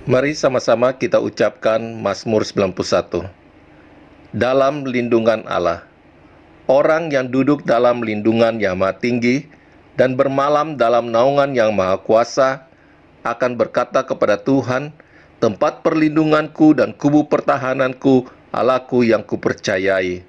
Mari sama-sama kita ucapkan Mazmur 91. Dalam lindungan Allah. Orang yang duduk dalam lindungan yang maha tinggi dan bermalam dalam naungan yang maha kuasa akan berkata kepada Tuhan, tempat perlindunganku dan kubu pertahananku, Allahku yang kupercayai.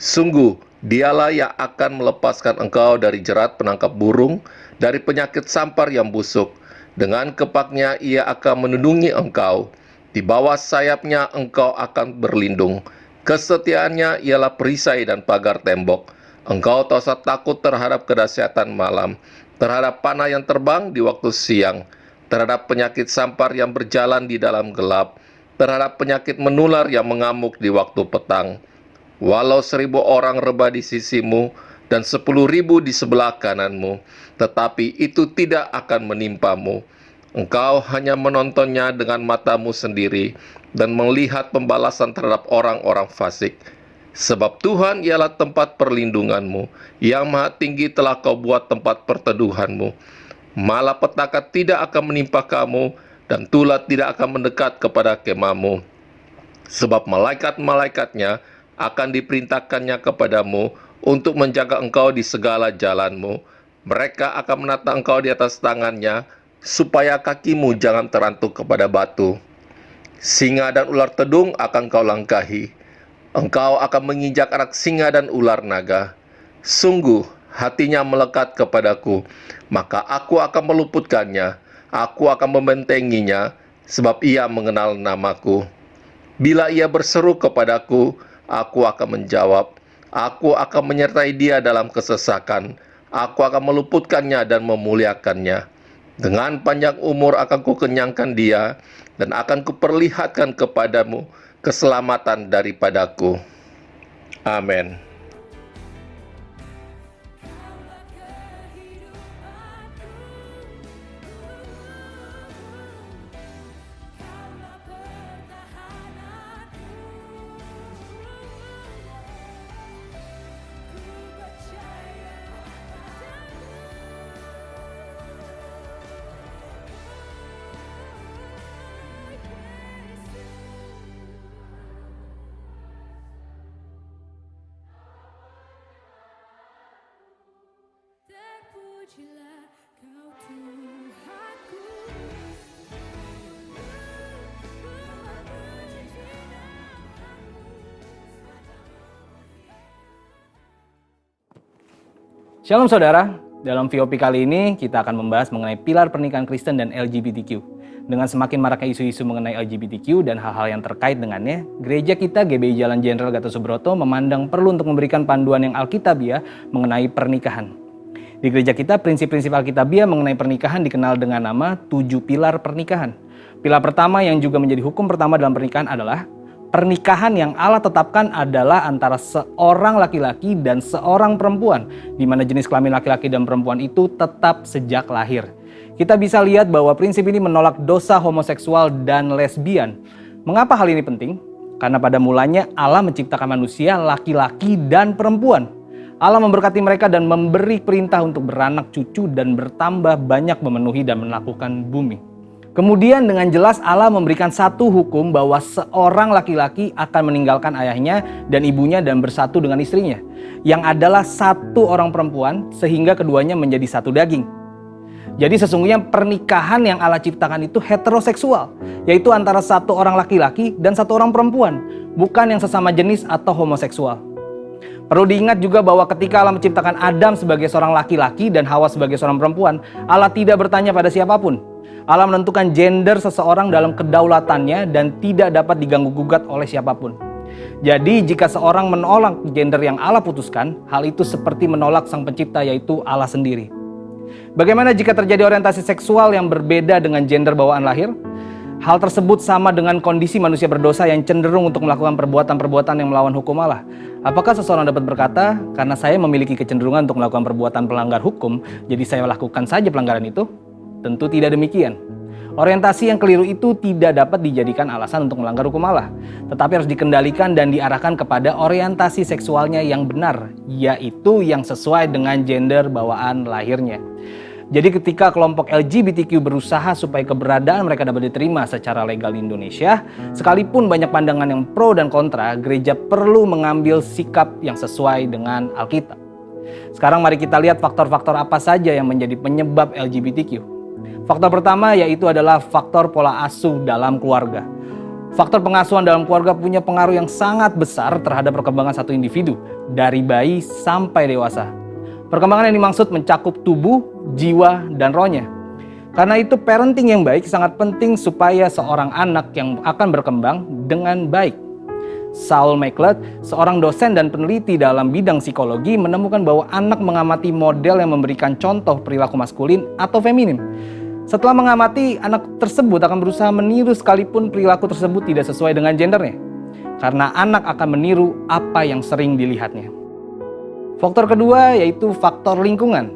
Sungguh, dialah yang akan melepaskan engkau dari jerat penangkap burung, dari penyakit sampar yang busuk. Dengan kepaknya ia akan melindungi engkau. Di bawah sayapnya engkau akan berlindung. Kesetiaannya ialah perisai dan pagar tembok. Engkau tak usah takut terhadap kedahsyatan malam, terhadap panah yang terbang di waktu siang, terhadap penyakit sampar yang berjalan di dalam gelap, terhadap penyakit menular yang mengamuk di waktu petang. Walau 1.000 orang rebah di sisimu dan 10.000 di sebelah kananmu, tetapi itu tidak akan menimpamu. Engkau hanya menontonnya dengan matamu sendiri dan melihat pembalasan terhadap orang-orang fasik. Sebab Tuhan ialah tempat perlindunganmu, yang maha tinggi telah kau buat tempat perteduhanmu. Malapetaka tidak akan menimpa kamu, dan tulah tidak akan mendekat kepada kemahmu. Sebab malaikat-malaikatnya akan diperintahkannya kepadamu untuk menjaga engkau di segala jalanmu. Mereka akan menata engkau di atas tangannya, supaya kakimu jangan terantuk kepada batu. Singa dan ular tedung akan kau langkahi. Engkau akan menginjak anak singa dan ular naga. Sungguh, hatinya melekat kepadaku, maka aku akan meluputkannya. Aku akan membentenginya, sebab ia mengenal namaku. Bila ia berseru kepadaku, aku akan menjawab. Aku akan menyertai dia dalam kesesakan. Aku akan meluputkannya dan memuliakannya. Dengan panjang umur akan kukenyangkan dia, dan akan kuperlihatkan kepadamu keselamatan daripadaku. Amin. Terpujilah kau Tuhanku. Shalom saudara, dalam VOP kali ini kita akan membahas mengenai pilar pernikahan Kristen dan LGBTQ. Dengan semakin maraknya isu-isu mengenai LGBTQ dan hal-hal yang terkait dengannya, gereja kita GBI Jalan Jenderal Gatot Subroto memandang perlu untuk memberikan panduan yang alkitabiah mengenai pernikahan. Di gereja kita, prinsip-prinsip alkitabiah mengenai pernikahan dikenal dengan nama 7 pilar pernikahan. Pilar pertama yang juga menjadi hukum pertama dalam pernikahan adalah pernikahan yang Allah tetapkan adalah antara seorang laki-laki dan seorang perempuan, di mana jenis kelamin laki-laki dan perempuan itu tetap sejak lahir. Kita bisa lihat bahwa prinsip ini menolak dosa homoseksual dan lesbian. Mengapa hal ini penting? Karena pada mulanya Allah menciptakan manusia laki-laki dan perempuan. Allah memberkati mereka dan memberi perintah untuk beranak cucu dan bertambah banyak memenuhi dan melakukan bumi. Kemudian dengan jelas Allah memberikan satu hukum bahwa seorang laki-laki akan meninggalkan ayahnya dan ibunya dan bersatu dengan istrinya, yang adalah satu orang perempuan sehingga keduanya menjadi satu daging. Jadi sesungguhnya pernikahan yang Allah ciptakan itu heteroseksual, yaitu antara satu orang laki-laki dan satu orang perempuan, bukan yang sesama jenis atau homoseksual. Perlu diingat juga bahwa ketika Allah menciptakan Adam sebagai seorang laki-laki dan Hawa sebagai seorang perempuan, Allah tidak bertanya pada siapapun. Allah menentukan gender seseorang dalam kedaulatannya dan tidak dapat diganggu-gugat oleh siapapun. Jadi jika seorang menolak gender yang Allah putuskan, hal itu seperti menolak Sang Pencipta, yaitu Allah sendiri. Bagaimana jika terjadi orientasi seksual yang berbeda dengan gender bawaan lahir? Hal tersebut sama dengan kondisi manusia berdosa yang cenderung untuk melakukan perbuatan-perbuatan yang melawan hukum Allah. Apakah seseorang dapat berkata, karena saya memiliki kecenderungan untuk melakukan perbuatan pelanggar hukum, jadi saya lakukan saja pelanggaran itu? Tentu tidak demikian. Orientasi yang keliru itu tidak dapat dijadikan alasan untuk melanggar hukum Allah, tetapi harus dikendalikan dan diarahkan kepada orientasi seksualnya yang benar, yaitu yang sesuai dengan gender bawaan lahirnya. Jadi ketika kelompok LGBTQ berusaha supaya keberadaan mereka dapat diterima secara legal di Indonesia, sekalipun banyak pandangan yang pro dan kontra, gereja perlu mengambil sikap yang sesuai dengan Alkitab. Sekarang mari kita lihat faktor-faktor apa saja yang menjadi penyebab LGBTQ. Faktor pertama yaitu adalah faktor pola asuh dalam keluarga. Faktor pengasuhan dalam keluarga punya pengaruh yang sangat besar terhadap perkembangan satu individu, dari bayi sampai dewasa. Perkembangan yang dimaksud mencakup tubuh, jiwa, dan rohnya. Karena itu parenting yang baik sangat penting supaya seorang anak yang akan berkembang dengan baik. Saul McLeod, seorang dosen dan peneliti dalam bidang psikologi, menemukan bahwa anak mengamati model yang memberikan contoh perilaku maskulin atau feminim. Setelah mengamati, anak tersebut akan berusaha meniru sekalipun perilaku tersebut tidak sesuai dengan gendernya. Karena anak akan meniru apa yang sering dilihatnya. Faktor kedua yaitu faktor lingkungan.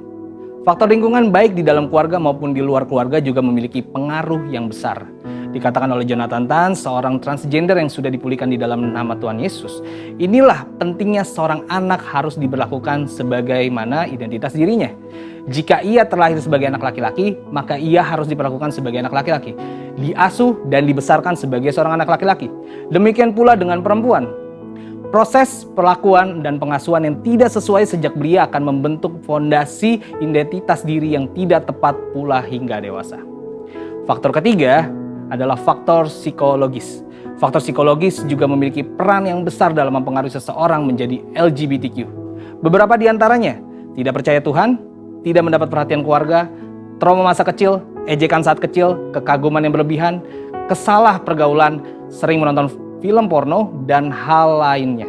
Faktor lingkungan baik di dalam keluarga maupun di luar keluarga juga memiliki pengaruh yang besar. Dikatakan oleh Jonathan Tan, seorang transgender yang sudah dipulihkan di dalam nama Tuhan Yesus. Inilah pentingnya seorang anak harus diberlakukan sebagaimana identitas dirinya. Jika ia terlahir sebagai anak laki-laki, maka ia harus diperlakukan sebagai anak laki-laki. Diasuh dan dibesarkan sebagai seorang anak laki-laki. Demikian pula dengan perempuan. Proses perlakuan dan pengasuhan yang tidak sesuai sejak belia akan membentuk fondasi identitas diri yang tidak tepat pula hingga dewasa. Faktor ketiga adalah faktor psikologis. Faktor psikologis juga memiliki peran yang besar dalam mempengaruhi seseorang menjadi LGBTQ. Beberapa di antaranya tidak percaya Tuhan, tidak mendapat perhatian keluarga, trauma masa kecil, ejekan saat kecil, kekaguman yang berlebihan, kesalah pergaulan, sering menonton film porno, dan hal lainnya.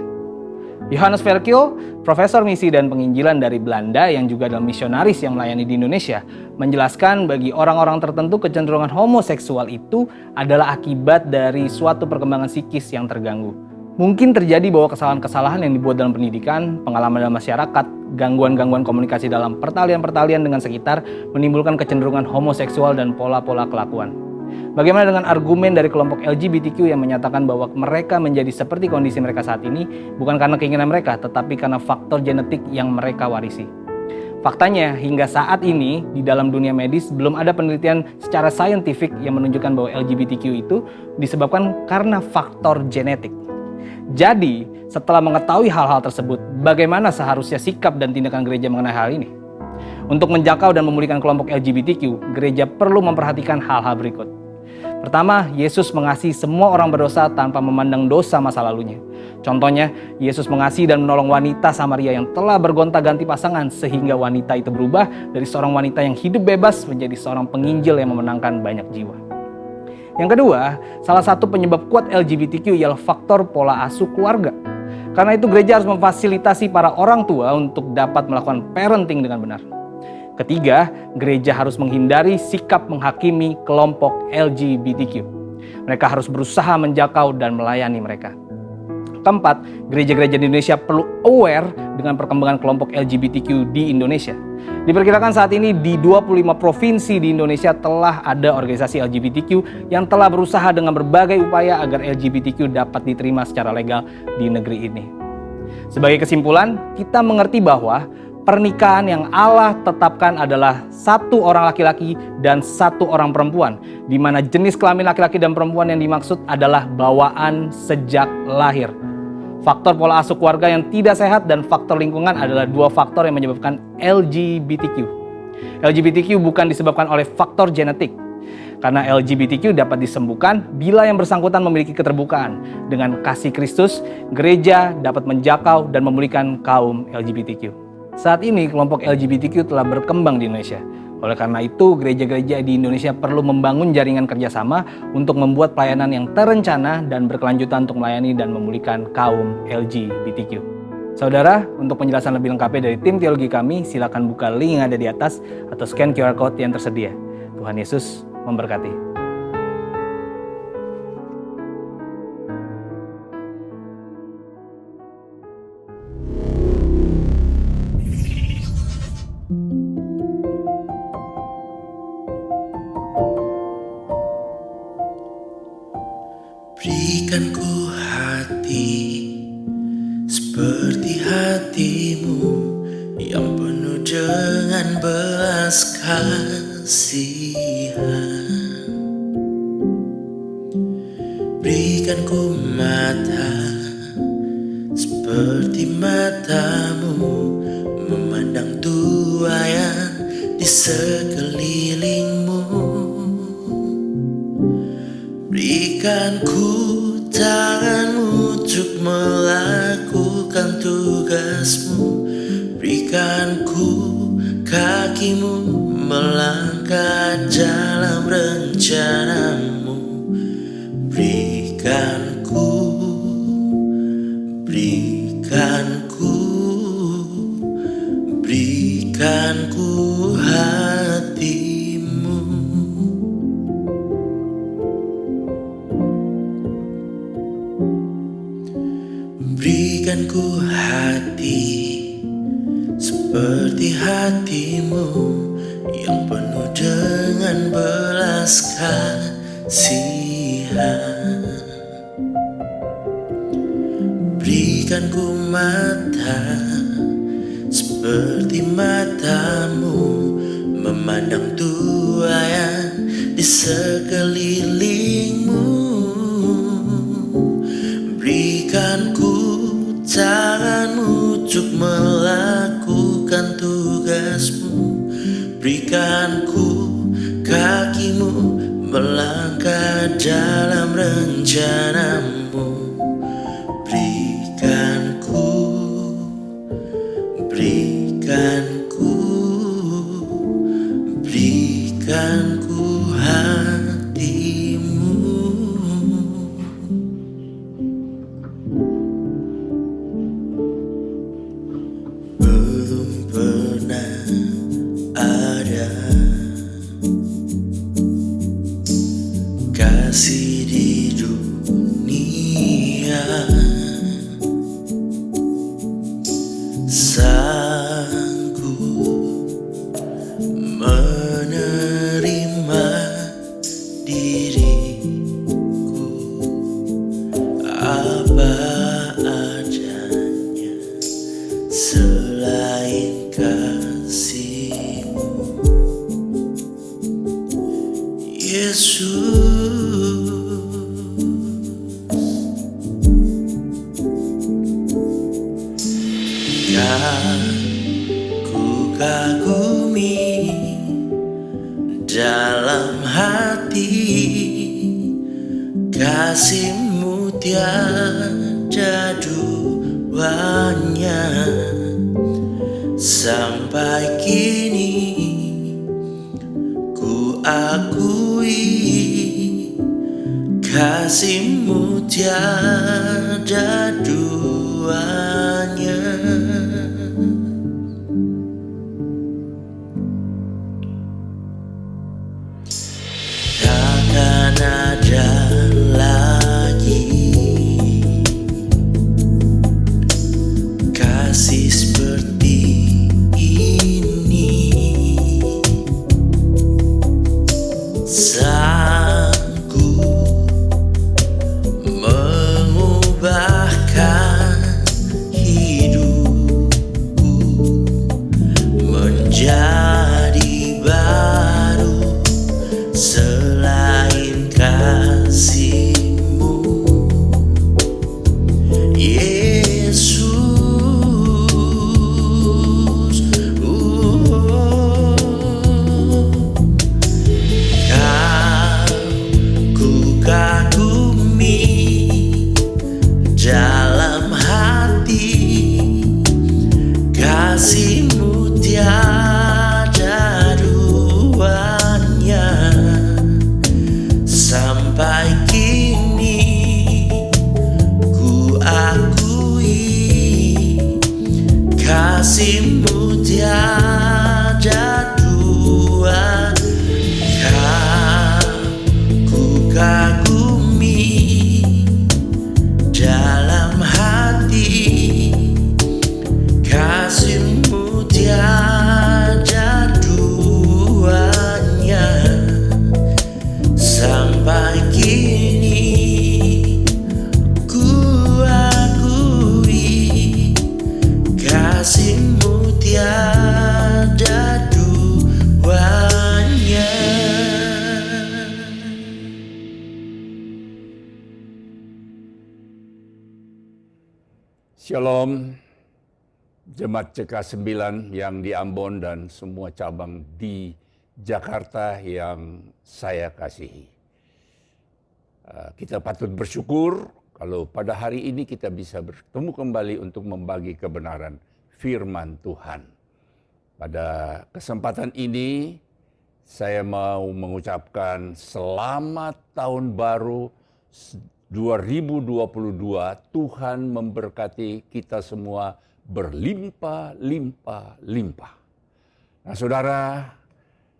Johannes Verkil, profesor misi dan penginjilan dari Belanda yang juga adalah misionaris yang melayani di Indonesia, menjelaskan bagi orang-orang tertentu kecenderungan homoseksual itu adalah akibat dari suatu perkembangan psikis yang terganggu. Mungkin terjadi bahwa kesalahan-kesalahan yang dibuat dalam pendidikan, pengalaman dalam masyarakat, gangguan-gangguan komunikasi dalam pertalian-pertalian dengan sekitar menimbulkan kecenderungan homoseksual dan pola-pola kelakuan. Bagaimana dengan argumen dari kelompok LGBTQ yang menyatakan bahwa mereka menjadi seperti kondisi mereka saat ini bukan karena keinginan mereka, tetapi karena faktor genetik yang mereka warisi. Faktanya, hingga saat ini di dalam dunia medis belum ada penelitian secara saintifik yang menunjukkan bahwa LGBTQ itu disebabkan karena faktor genetik. Jadi, setelah mengetahui hal-hal tersebut, bagaimana seharusnya sikap dan tindakan gereja mengenai hal ini? Untuk menjangkau dan memulihkan kelompok LGBTQ, gereja perlu memperhatikan hal-hal berikut. Pertama, Yesus mengasihi semua orang berdosa tanpa memandang dosa masa lalunya. Contohnya, Yesus mengasihi dan menolong wanita Samaria yang telah bergonta-ganti pasangan sehingga wanita itu berubah dari seorang wanita yang hidup bebas menjadi seorang penginjil yang memenangkan banyak jiwa. Yang kedua, salah satu penyebab kuat LGBTQ ialah faktor pola asuh keluarga. Karena itu gereja harus memfasilitasi para orang tua untuk dapat melakukan parenting dengan benar. Ketiga, gereja harus menghindari sikap menghakimi kelompok LGBTQ. Mereka harus berusaha menjangkau dan melayani mereka. Keempat, gereja-gereja di Indonesia perlu aware dengan perkembangan kelompok LGBTQ di Indonesia. Diperkirakan saat ini di 25 provinsi di Indonesia telah ada organisasi LGBTQ yang telah berusaha dengan berbagai upaya agar LGBTQ dapat diterima secara legal di negeri ini. Sebagai kesimpulan, kita mengerti bahwa pernikahan yang Allah tetapkan adalah satu orang laki-laki dan satu orang perempuan, di mana jenis kelamin laki-laki dan perempuan yang dimaksud adalah bawaan sejak lahir. Faktor pola asuh keluarga yang tidak sehat dan faktor lingkungan adalah dua faktor yang menyebabkan LGBTQ. LGBTQ bukan disebabkan oleh faktor genetik, karena LGBTQ dapat disembuhkan bila yang bersangkutan memiliki keterbukaan. Dengan kasih Kristus, gereja dapat menjangkau dan memulihkan kaum LGBTQ. Saat ini kelompok LGBTQ telah berkembang di Indonesia. Oleh karena itu, gereja-gereja di Indonesia perlu membangun jaringan kerjasama untuk membuat pelayanan yang terencana dan berkelanjutan untuk melayani dan memulihkan kaum LGBTQ. Saudara, untuk penjelasan lebih lengkapnya dari tim teologi kami, silakan buka link yang ada di atas atau scan QR Code yang tersedia. Tuhan Yesus memberkati. Berikan ku hati seperti hatimu yang penuh dengan belas kasihan. Berikan ku mata seperti matamu, memandang tuayan di sekelilingmu. Berikan ku tanganmu untuk melakukan tugasmu. Berikan ku kakimu melangkah dalam rencanamu. Berikan ku hatimu. Berikan ku hati seperti hatimu, yang penuh dengan belas kasihan. Berikan ku mata seperti matamu, memandang tuayan di sekelilingmu. Berikan ku tanganmu untuk melakukan tugasmu. Berikan ku kakimu melangkah dalam rencanamu. Berikan ku hatimu. Belum pernah ada kasih di dunia sanggup menerima diriku apa adanya selain kasih-Mu, Yesus. Ku kagumi dalam hati, kasih-Mu tiada duanya. Sampai kini ku akui, kasih-Mu tiada duanya. Takkan ada lagi kasih seperti ini, sanggup mengubahkan hidupku menjadi baru selain kasih-Mu, Yesus. Ku kagumi dalam hati, kasih-Mu tiada duanya. Sampai kini ku akui, kasih-Mu tiada dua. Ku kagumi dalam hati, kasih-Mu tiada duanya. Sampai kini ku akui, kasih-Mu tiada Shalom, Jemaat CK9 yang di Ambon dan semua cabang di Jakarta yang saya kasihi. Kita patut bersyukur kalau pada hari ini kita bisa bertemu kembali untuk membagi kebenaran firman Tuhan. Pada kesempatan ini saya mau mengucapkan selamat tahun baru 2022, Tuhan memberkati kita semua berlimpah-limpah-limpah. Nah saudara,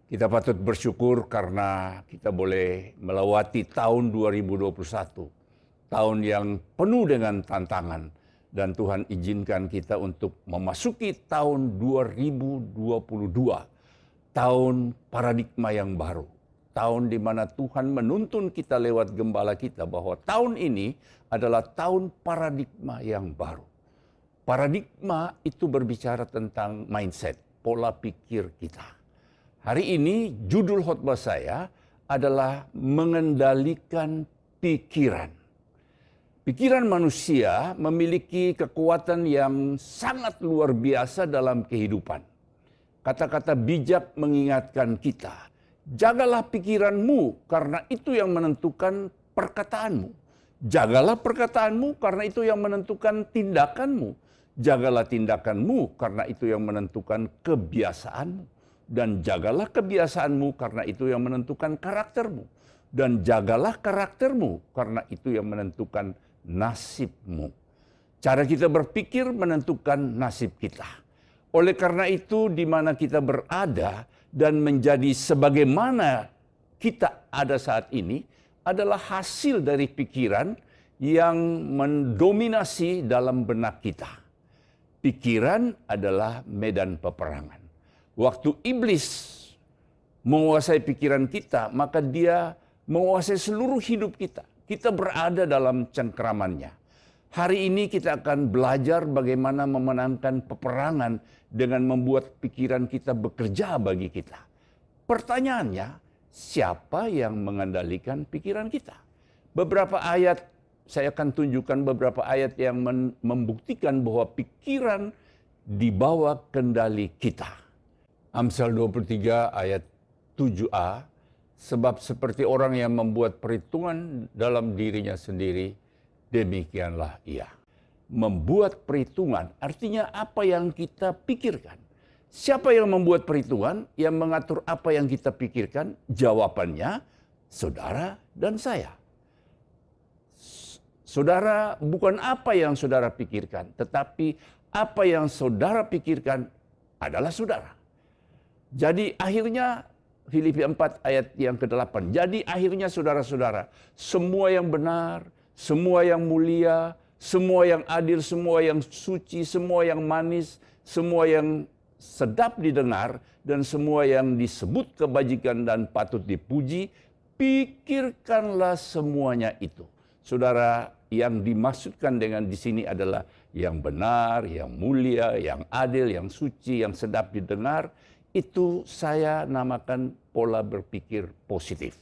kita patut bersyukur karena kita boleh melewati tahun 2021. Tahun yang penuh dengan tantangan. Dan Tuhan izinkan kita untuk memasuki tahun 2022. Tahun paradigma yang baru. Tahun di mana Tuhan menuntun kita lewat gembala kita bahwa tahun ini adalah tahun paradigma yang baru. Paradigma itu berbicara tentang mindset, pola pikir kita. Hari ini judul khotbah saya adalah mengendalikan pikiran. Pikiran manusia memiliki kekuatan yang sangat luar biasa dalam kehidupan. Kata-kata bijak mengingatkan kita. Jagalah pikiranmu karena itu yang menentukan perkataanmu. Jagalah perkataanmu karena itu yang menentukan tindakanmu. Jagalah tindakanmu karena itu yang menentukan kebiasaanmu. Dan jagalah kebiasaanmu karena itu yang menentukan karaktermu. Dan jagalah karaktermu karena itu yang menentukan nasibmu. Cara kita berpikir menentukan nasib kita. Oleh karena itu di mana kita berada dan menjadi sebagaimana kita ada saat ini adalah hasil dari pikiran yang mendominasi dalam benak kita. Pikiran adalah medan peperangan. Waktu iblis menguasai pikiran kita, maka dia menguasai seluruh hidup kita. Kita berada dalam cengkeramannya. Hari ini kita akan belajar bagaimana memenangkan peperangan dengan membuat pikiran kita bekerja bagi kita. Pertanyaannya, siapa yang mengendalikan pikiran kita? Beberapa ayat, saya akan tunjukkan beberapa ayat yang membuktikan bahwa pikiran di bawah kendali kita. Amsal 23 ayat 7a, sebab seperti orang yang membuat perhitungan dalam dirinya sendiri, demikianlah ia. Membuat perhitungan artinya apa yang kita pikirkan. Siapa yang membuat perhitungan, yang mengatur apa yang kita pikirkan? Jawabannya, saudara dan saya. Saudara, bukan apa yang saudara pikirkan, tetapi apa yang saudara pikirkan adalah saudara. Jadi akhirnya, Filipi 4 ayat yang ke-8. Jadi akhirnya saudara-saudara, semua yang benar, semua yang mulia, semua yang adil, semua yang suci, semua yang manis, semua yang sedap didengar, dan semua yang disebut kebajikan dan patut dipuji, pikirkanlah semuanya itu. Saudara, yang dimaksudkan dengan di sini adalah yang benar, yang mulia, yang adil, yang suci, yang sedap didengar. Itu saya namakan pola berpikir positif.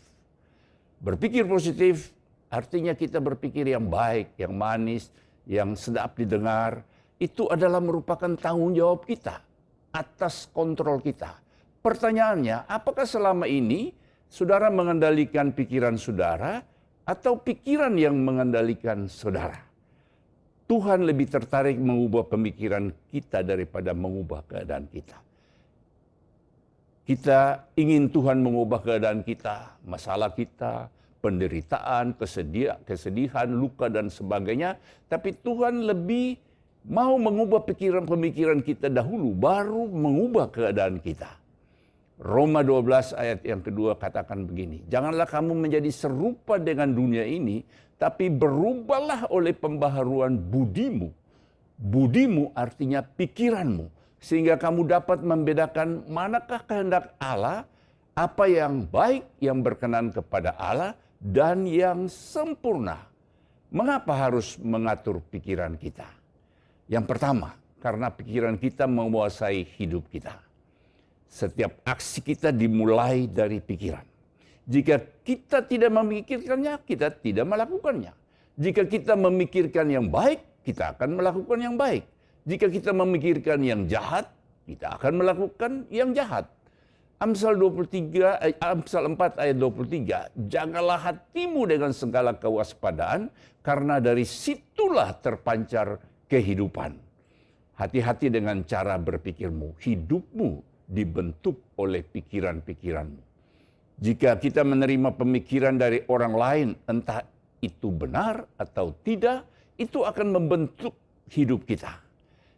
Berpikir positif artinya kita berpikir yang baik, yang manis, yang sedap didengar. Itu adalah merupakan tanggung jawab kita atas kontrol kita. Pertanyaannya, apakah selama ini saudara mengendalikan pikiran saudara atau pikiran yang mengendalikan saudara? Tuhan lebih tertarik mengubah pemikiran kita daripada mengubah keadaan kita. Kita ingin Tuhan mengubah keadaan kita, masalah kita, penderitaan, kesedihan, luka, dan sebagainya. Tapi Tuhan lebih mau mengubah pemikiran kita dahulu, baru mengubah keadaan kita. Roma 12 ayat yang kedua katakan begini, janganlah kamu menjadi serupa dengan dunia ini, tapi berubahlah oleh pembaharuan budimu. Budimu artinya pikiranmu. Sehingga kamu dapat membedakan manakah kehendak Allah, apa yang baik, yang berkenan kepada Allah, dan yang sempurna. Mengapa harus mengatur pikiran kita? Yang pertama, karena pikiran kita menguasai hidup kita. Setiap aksi kita dimulai dari pikiran. Jika kita tidak memikirkannya, kita tidak melakukannya. Jika kita memikirkan yang baik, kita akan melakukan yang baik. Jika kita memikirkan yang jahat, kita akan melakukan yang jahat. Amsal 4 ayat 23, jagalah hatimu dengan segala kewaspadaan, karena dari situlah terpancar kehidupan. Hati-hati dengan cara berpikirmu, hidupmu dibentuk oleh pikiran-pikiranmu. Jika kita menerima pemikiran dari orang lain, entah itu benar atau tidak, itu akan membentuk hidup kita.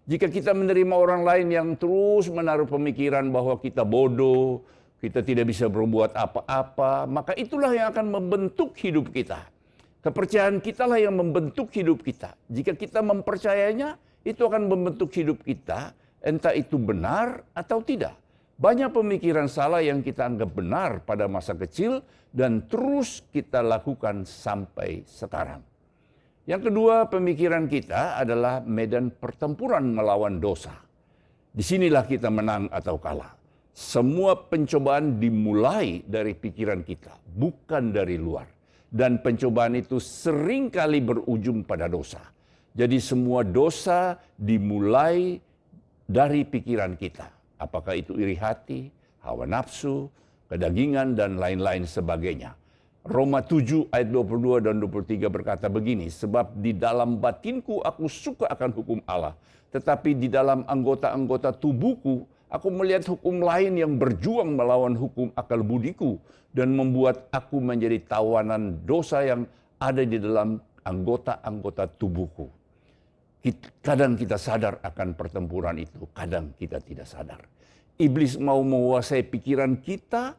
Jika kita menerima orang lain yang terus menaruh pemikiran bahwa kita bodoh, kita tidak bisa berbuat apa-apa, maka itulah yang akan membentuk hidup kita. Kepercayaan kita lah yang membentuk hidup kita. Jika kita mempercayainya, itu akan membentuk hidup kita, entah itu benar atau tidak. Banyak pemikiran salah yang kita anggap benar pada masa kecil dan terus kita lakukan sampai sekarang. Yang kedua, pemikiran kita adalah medan pertempuran melawan dosa. Disinilah kita menang atau kalah. Semua pencobaan dimulai dari pikiran kita, bukan dari luar. Dan pencobaan itu seringkali berujung pada dosa. Jadi semua dosa dimulai dari pikiran kita. Apakah itu iri hati, hawa nafsu, kedagingan, dan lain-lain sebagainya. Roma 7 ayat 22 dan 23 berkata begini, sebab di dalam batinku aku suka akan hukum Allah, tetapi di dalam anggota-anggota tubuhku aku melihat hukum lain yang berjuang melawan hukum akal budiku dan membuat aku menjadi tawanan dosa yang ada di dalam anggota-anggota tubuhku. Kadang kita sadar akan pertempuran itu, kadang kita tidak sadar. Iblis mau menguasai pikiran kita,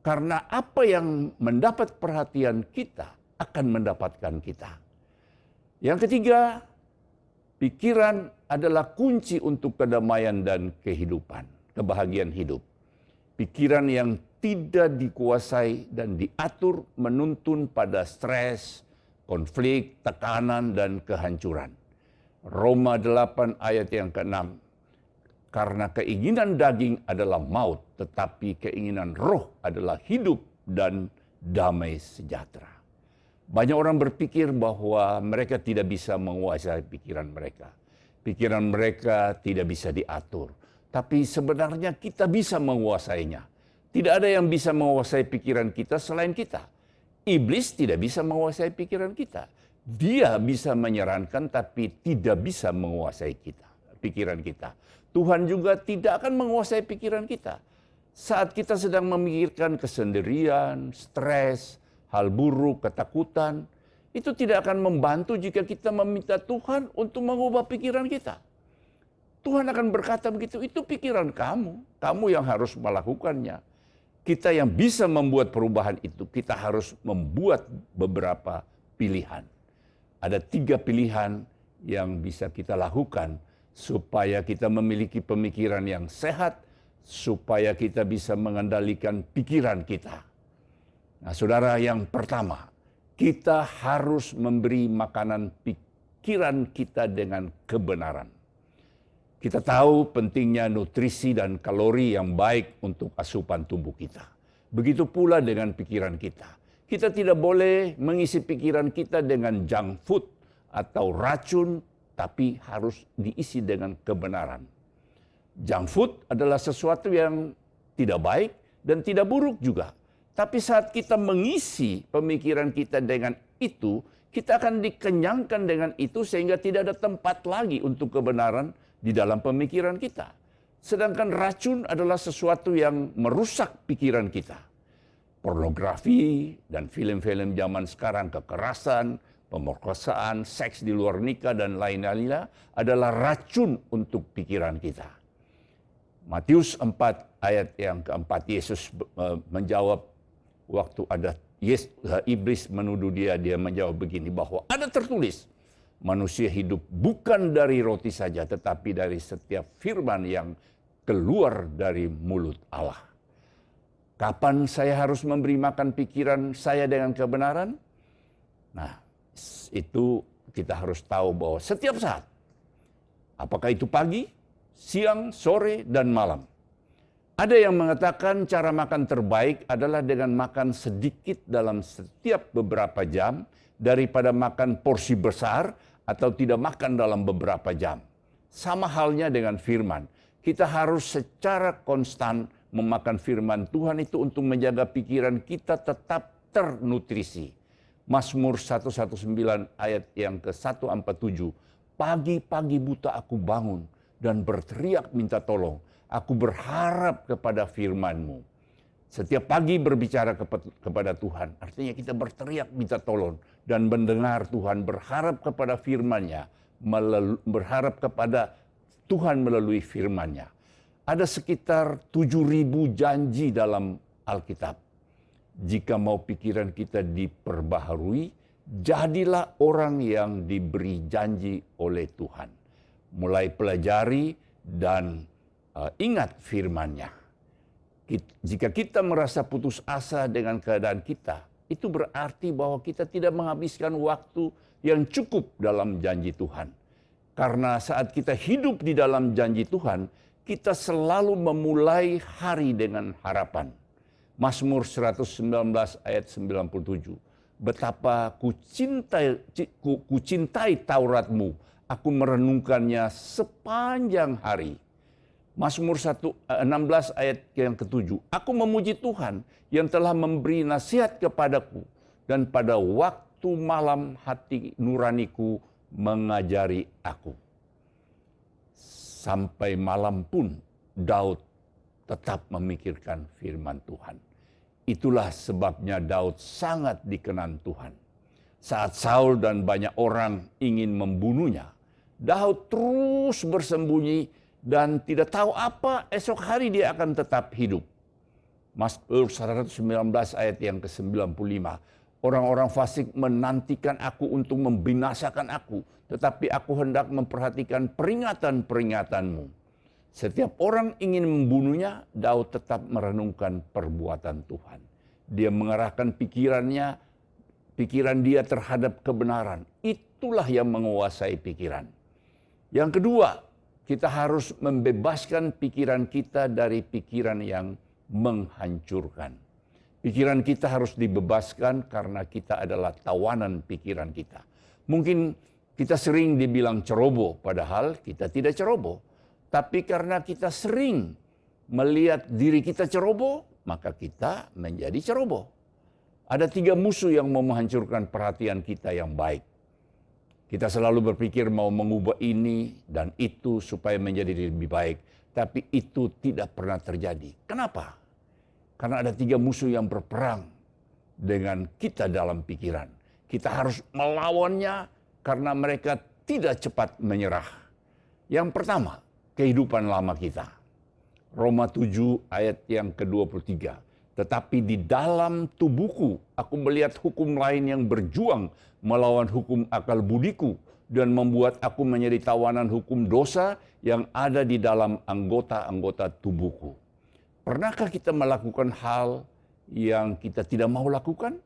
karena apa yang mendapat perhatian kita akan mendapatkan kita. Yang ketiga, pikiran adalah kunci untuk kedamaian dan kehidupan, kebahagiaan hidup. Pikiran yang tidak dikuasai dan diatur menuntun pada stres, konflik, tekanan, dan kehancuran. Roma 8 ayat yang ke-6. Karena keinginan daging adalah maut, tetapi keinginan roh adalah hidup dan damai sejahtera. Banyak orang berpikir bahwa mereka tidak bisa menguasai pikiran mereka. Pikiran mereka tidak bisa diatur. Tapi sebenarnya kita bisa menguasainya. Tidak ada yang bisa menguasai pikiran kita selain kita. Iblis tidak bisa menguasai pikiran kita. Dia bisa menyarankan tapi tidak bisa menguasai pikiran kita. Tuhan juga tidak akan menguasai pikiran kita. Saat kita sedang memikirkan kesendirian, stres, hal buruk, ketakutan, itu tidak akan membantu jika kita meminta Tuhan untuk mengubah pikiran kita. Tuhan akan berkata begitu, itu pikiran kamu yang harus melakukannya. Kita yang bisa membuat perubahan itu, kita harus membuat beberapa pilihan. Ada 3 pilihan yang bisa kita lakukan supaya kita memiliki pemikiran yang sehat, supaya kita bisa mengendalikan pikiran kita. Nah, saudara, yang pertama, kita harus memberi makanan pikiran kita dengan kebenaran. Kita tahu pentingnya nutrisi dan kalori yang baik untuk asupan tubuh kita. Begitu pula dengan pikiran kita. Kita tidak boleh mengisi pikiran kita dengan junk food atau racun, tapi harus diisi dengan kebenaran. Junk food adalah sesuatu yang tidak baik dan tidak buruk juga. Tapi saat kita mengisi pemikiran kita dengan itu, kita akan dikenyangkan dengan itu sehingga tidak ada tempat lagi untuk kebenaran di dalam pemikiran kita. Sedangkan racun adalah sesuatu yang merusak pikiran kita. Pornografi dan film-film zaman sekarang, kekerasan, pemerkosaan, seks di luar nikah, dan lain-lainnya adalah racun untuk pikiran kita. Matius 4 ayat yang keempat, Yesus menjawab waktu ada iblis menuduh dia menjawab begini, bahwa ada tertulis, manusia hidup bukan dari roti saja, tetapi dari setiap firman yang keluar dari mulut Allah. Kapan saya harus memberi makan pikiran saya dengan kebenaran? Nah, itu kita harus tahu bahwa setiap saat, apakah itu pagi, siang, sore, dan malam. Ada yang mengatakan cara makan terbaik adalah dengan makan sedikit dalam setiap beberapa jam daripada makan porsi besar atau tidak makan dalam beberapa jam. Sama halnya dengan firman. Kita harus secara konstan memakan firman Tuhan itu untuk menjaga pikiran kita tetap ternutrisi. Mazmur 119 ayat yang ke-147. Pagi-pagi buta aku bangun dan berteriak minta tolong. Aku berharap kepada firman-Mu. Setiap pagi berbicara kepada Tuhan. Artinya kita berteriak minta tolong dan mendengar Tuhan, berharap kepada firman-Nya, berharap kepada Tuhan melalui firman-Nya. Ada sekitar 7.000 janji dalam Alkitab. Jika mau pikiran kita diperbaharui, jadilah orang yang diberi janji oleh Tuhan. Mulai pelajari dan ingat firman-Nya. Jika kita merasa putus asa dengan keadaan kita, itu berarti bahwa kita tidak menghabiskan waktu yang cukup dalam janji Tuhan. Karena saat kita hidup di dalam janji Tuhan, kita selalu memulai hari dengan harapan. Mazmur 119 ayat 97. Betapa kucintai Taurat-Mu, aku merenungkannya sepanjang hari. Mazmur 16 ayat yang ke-7. Aku memuji Tuhan yang telah memberi nasihat kepadaku, dan pada waktu malam hati nuraniku mengajari aku. Sampai malam pun Daud tetap memikirkan firman Tuhan. Itulah sebabnya Daud sangat dikenan Tuhan. Saat Saul dan banyak orang ingin membunuhnya, Daud terus bersembunyi dan tidak tahu apa esok hari dia akan tetap hidup. Mazmur 119 ayat yang ke-95. Orang-orang fasik menantikan aku untuk membinasakan aku, tetapi aku hendak memperhatikan peringatan-peringatanmu. Setiap orang ingin membunuhnya, Daud tetap merenungkan perbuatan Tuhan. Dia mengarahkan pikiran dia terhadap kebenaran. Itulah yang menguasai pikiran. Yang kedua, kita harus membebaskan pikiran kita dari pikiran yang menghancurkan. Pikiran kita harus dibebaskan karena kita adalah tawanan pikiran kita. Mungkin kita sering dibilang ceroboh, padahal kita tidak ceroboh. Tapi karena kita sering melihat diri kita ceroboh, maka kita menjadi ceroboh. Ada 3 musuh yang mau menghancurkan perhatian kita yang baik. Kita selalu berpikir mau mengubah ini dan itu supaya menjadi lebih baik. Tapi itu tidak pernah terjadi. Kenapa? Karena ada 3 musuh yang berperang dengan kita dalam pikiran. Kita harus melawannya karena mereka tidak cepat menyerah. Yang pertama, kehidupan lama kita. Roma 7 ayat yang ke-23. Tetapi di dalam tubuhku aku melihat hukum lain yang berjuang melawan hukum akal budiku dan membuat aku menjadi tawanan hukum dosa yang ada di dalam anggota-anggota tubuhku. Pernahkah kita melakukan hal yang kita tidak mau lakukan?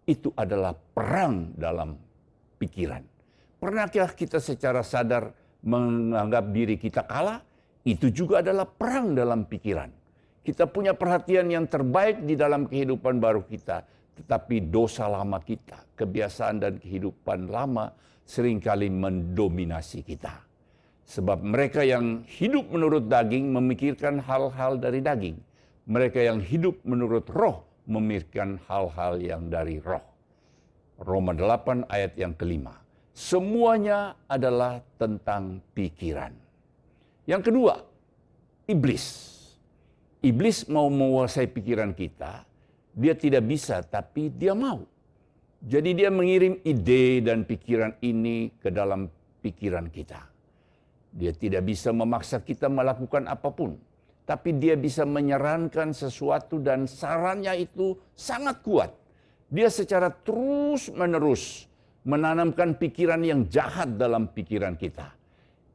Itu adalah perang dalam pikiran. Pernahkah kita secara sadar menganggap diri kita kalah? Itu juga adalah perang dalam pikiran. Kita punya perhatian yang terbaik di dalam kehidupan baru kita. Tetapi dosa lama kita, kebiasaan dan kehidupan lama seringkali mendominasi kita. Sebab mereka yang hidup menurut daging memikirkan hal-hal dari daging. Mereka yang hidup menurut roh memikirkan hal-hal yang dari roh. Roma 8 ayat yang ke-5. Semuanya adalah tentang pikiran. Yang kedua, iblis. Iblis mau menguasai pikiran kita, dia tidak bisa tapi dia mau. Jadi dia mengirim ide dan pikiran ini ke dalam pikiran kita. Dia tidak bisa memaksa kita melakukan apapun, tapi dia bisa menyarankan sesuatu dan sarannya itu sangat kuat. Dia secara terus-menerus menanamkan pikiran yang jahat dalam pikiran kita.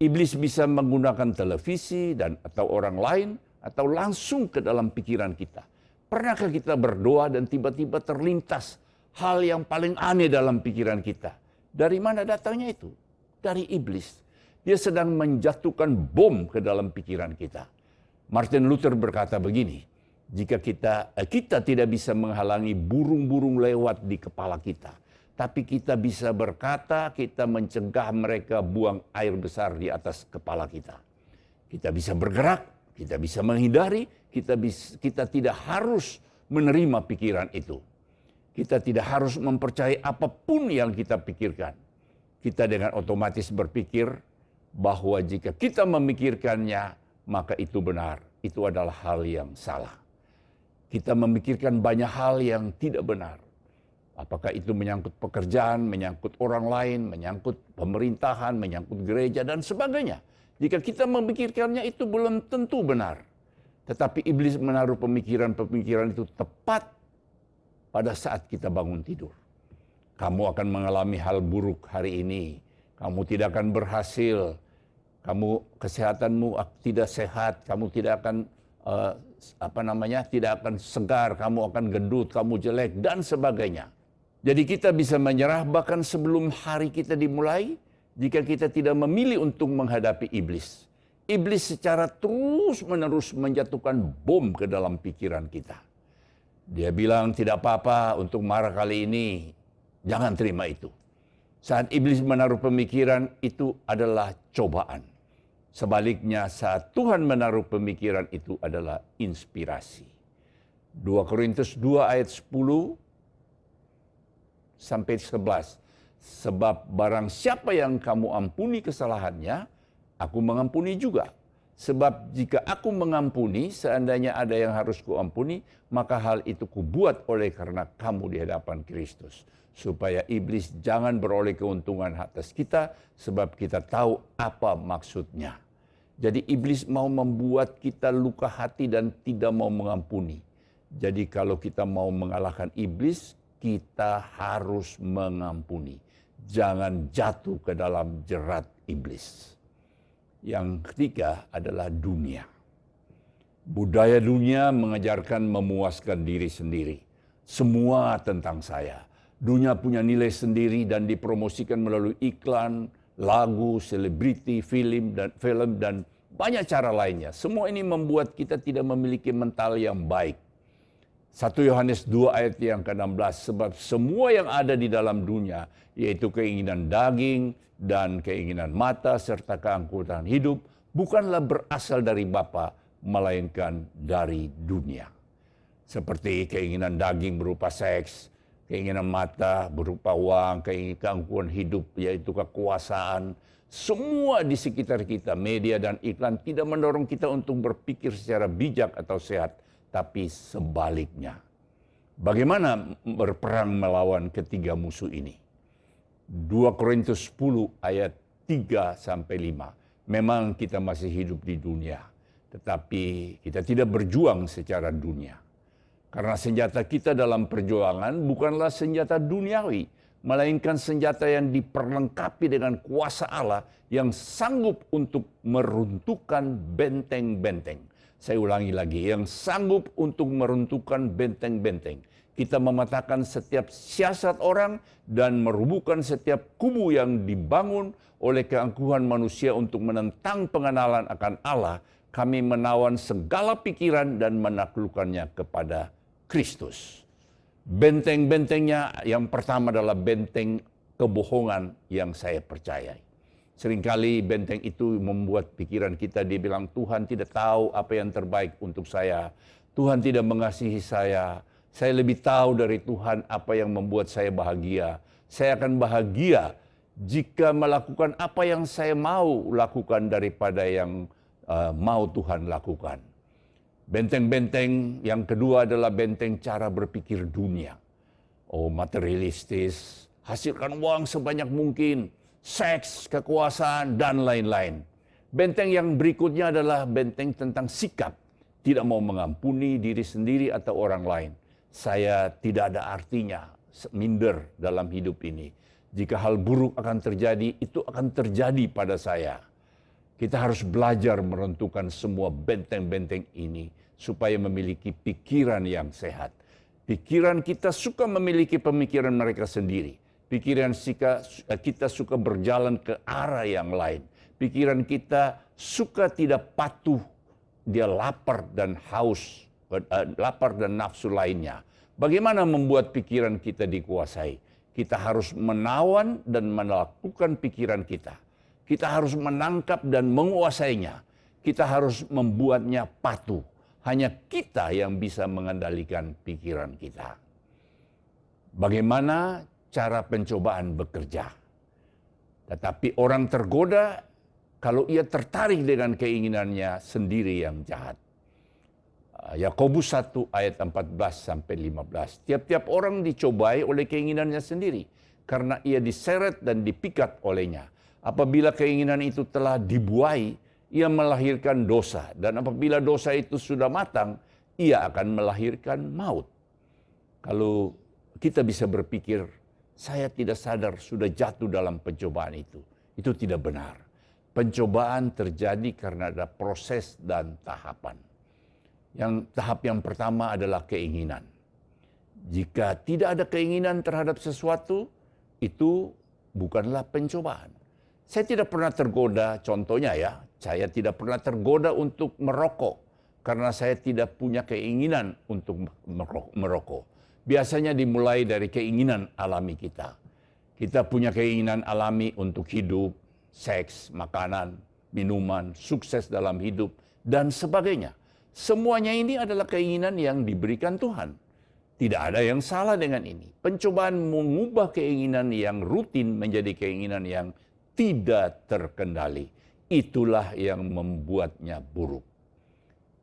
Iblis bisa menggunakan televisi atau orang lain, atau langsung ke dalam pikiran kita. Pernahkah kita berdoa dan tiba-tiba terlintas hal yang paling aneh dalam pikiran kita? Dari mana datangnya itu? Dari iblis. Dia sedang menjatuhkan bom ke dalam pikiran kita. Martin Luther berkata begini, jika kita tidak bisa menghalangi burung-burung lewat di kepala kita, tapi kita bisa berkata, kita mencegah mereka buang air besar di atas kepala kita. Kita bisa bergerak, kita bisa menghindari, kita tidak harus menerima pikiran itu. Kita tidak harus mempercayai apapun yang kita pikirkan. Kita dengan otomatis berpikir bahwa jika kita memikirkannya, maka itu benar. Itu adalah hal yang salah. Kita memikirkan banyak hal yang tidak benar. Apakah itu menyangkut pekerjaan, menyangkut orang lain, menyangkut pemerintahan, menyangkut gereja, dan sebagainya. Jika kita memikirkannya itu belum tentu benar. Tetapi iblis menaruh pemikiran-pemikiran itu tepat pada saat kita bangun tidur. Kamu akan mengalami hal buruk hari ini. Kamu tidak akan berhasil. Kesehatanmu tidak sehat. Kamu tidak akan tidak akan segar. Kamu akan gendut, kamu jelek, dan sebagainya. Jadi kita bisa menyerah bahkan sebelum hari kita dimulai jika kita tidak memilih untuk menghadapi iblis. Iblis secara terus-menerus menjatuhkan bom ke dalam pikiran kita. Dia bilang tidak apa-apa untuk marah kali ini, jangan terima itu. Saat iblis menaruh pemikiran itu adalah cobaan. Sebaliknya saat Tuhan menaruh pemikiran itu adalah inspirasi. 2 Korintus 2 ayat 10 sampai 11. Sebab barang siapa yang kamu ampuni kesalahannya, aku mengampuni juga. Sebab jika aku mengampuni, seandainya ada yang harus kuampuni, maka hal itu kubuat oleh karena kamu di hadapan Kristus. Supaya iblis jangan beroleh keuntungan atas kita, sebab kita tahu apa maksudnya. Jadi iblis mau membuat kita luka hati dan tidak mau mengampuni. Jadi kalau kita mau mengalahkan iblis, kita harus mengampuni. Jangan jatuh ke dalam jerat iblis. Yang ketiga adalah dunia. Budaya dunia mengajarkan memuaskan diri sendiri. Semua tentang saya. Dunia punya nilai sendiri dan dipromosikan melalui iklan, lagu, selebriti, film dan banyak cara lainnya. Semua ini membuat kita tidak memiliki mental yang baik. 1 Yohanes 2 ayat yang ke-16, sebab semua yang ada di dalam dunia, yaitu keinginan daging dan keinginan mata serta keangkuhan hidup, bukanlah berasal dari Bapa, melainkan dari dunia. Seperti keinginan daging berupa seks, keinginan mata berupa uang, keangkuhan hidup yaitu kekuasaan. Semua di sekitar kita, media dan iklan tidak mendorong kita untuk berpikir secara bijak atau sehat, tapi sebaliknya. Bagaimana berperang melawan ketiga musuh ini? 2 Korintus 10 ayat 3 sampai 5. Memang kita masih hidup di dunia, tetapi kita tidak berjuang secara dunia. Karena senjata kita dalam perjuangan bukanlah senjata duniawi, melainkan senjata yang diperlengkapi dengan kuasa Allah yang sanggup untuk meruntuhkan benteng-benteng. Saya ulangi lagi, yang sanggup untuk meruntuhkan benteng-benteng. Kita mematahkan setiap siasat orang dan merubuhkan setiap kubu yang dibangun oleh keangkuhan manusia untuk menentang pengenalan akan Allah. Kami menawan segala pikiran dan menaklukkannya kepada Kristus. Benteng-bentengnya yang pertama adalah benteng kebohongan yang saya percayai. Seringkali benteng itu membuat pikiran kita dibilang Tuhan tidak tahu apa yang terbaik untuk saya. Tuhan tidak mengasihi saya. Saya lebih tahu dari Tuhan apa yang membuat saya bahagia. Saya akan bahagia jika melakukan apa yang saya mau lakukan daripada yang mau Tuhan lakukan. Benteng-benteng yang kedua adalah benteng cara berpikir dunia. Oh, materialistis, hasilkan uang sebanyak mungkin, seks, kekuasaan, dan lain-lain. Benteng yang berikutnya adalah benteng tentang sikap. Tidak mau mengampuni diri sendiri atau orang lain. Saya tidak ada artinya, minder dalam hidup ini. Jika hal buruk akan terjadi, itu akan terjadi pada saya. Kita harus belajar meruntuhkan semua benteng-benteng ini supaya memiliki pikiran yang sehat. Pikiran kita suka memiliki pemikiran mereka sendiri. Pikiran kita suka berjalan ke arah yang lain. Pikiran kita suka tidak patuh, dia lapar dan haus, lapar dan nafsu lainnya. Bagaimana membuat pikiran kita dikuasai? Kita harus menawan dan melakukan pikiran kita. Kita harus menangkap dan menguasainya. Kita harus membuatnya patuh. Hanya kita yang bisa mengendalikan pikiran kita. Bagaimana cara pencobaan bekerja? Tetapi orang tergoda kalau ia tertarik dengan keinginannya sendiri yang jahat. Yakobus 1 ayat 14-15. Tiap-tiap orang dicobai oleh keinginannya sendiri karena ia diseret dan dipikat olehnya. Apabila keinginan itu telah dibuai, ia melahirkan dosa. Dan apabila dosa itu sudah matang, ia akan melahirkan maut. Kalau kita bisa berpikir, saya tidak sadar sudah jatuh dalam pencobaan itu. Itu tidak benar. Pencobaan terjadi karena ada proses dan tahapan. Tahap yang pertama adalah keinginan. Jika tidak ada keinginan terhadap sesuatu, itu bukanlah pencobaan. Saya tidak pernah tergoda, contohnya ya, saya tidak pernah tergoda untuk merokok karena saya tidak punya keinginan untuk merokok. Biasanya dimulai dari keinginan alami kita. Kita punya keinginan alami untuk hidup, seks, makanan, minuman, sukses dalam hidup, dan sebagainya. Semuanya ini adalah keinginan yang diberikan Tuhan. Tidak ada yang salah dengan ini. Pencobaan mengubah keinginan yang rutin menjadi keinginan yang tidak terkendali. Itulah yang membuatnya buruk.